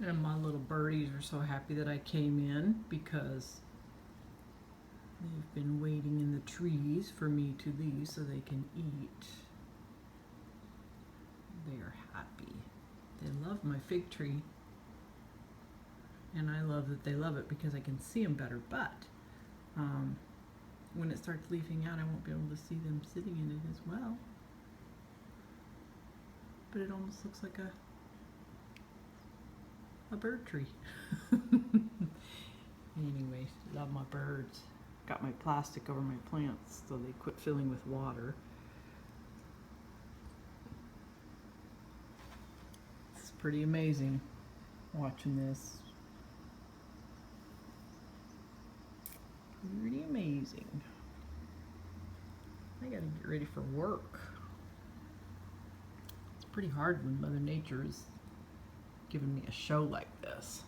And my little birdies are so happy that I came in because they've been waiting in the trees for me to leave so they can eat. They are happy. They love my fig tree. And I love that they love it because I can see them better. But when it starts leafing out, I won't be able to see them sitting in it as well. But it almost looks like a bird tree. Anyway, love my birds. Got my plastic over my plants so they quit filling with water. It's pretty amazing watching this. Pretty amazing. I gotta get ready for work. It's pretty hard when Mother Nature is giving me a show like this.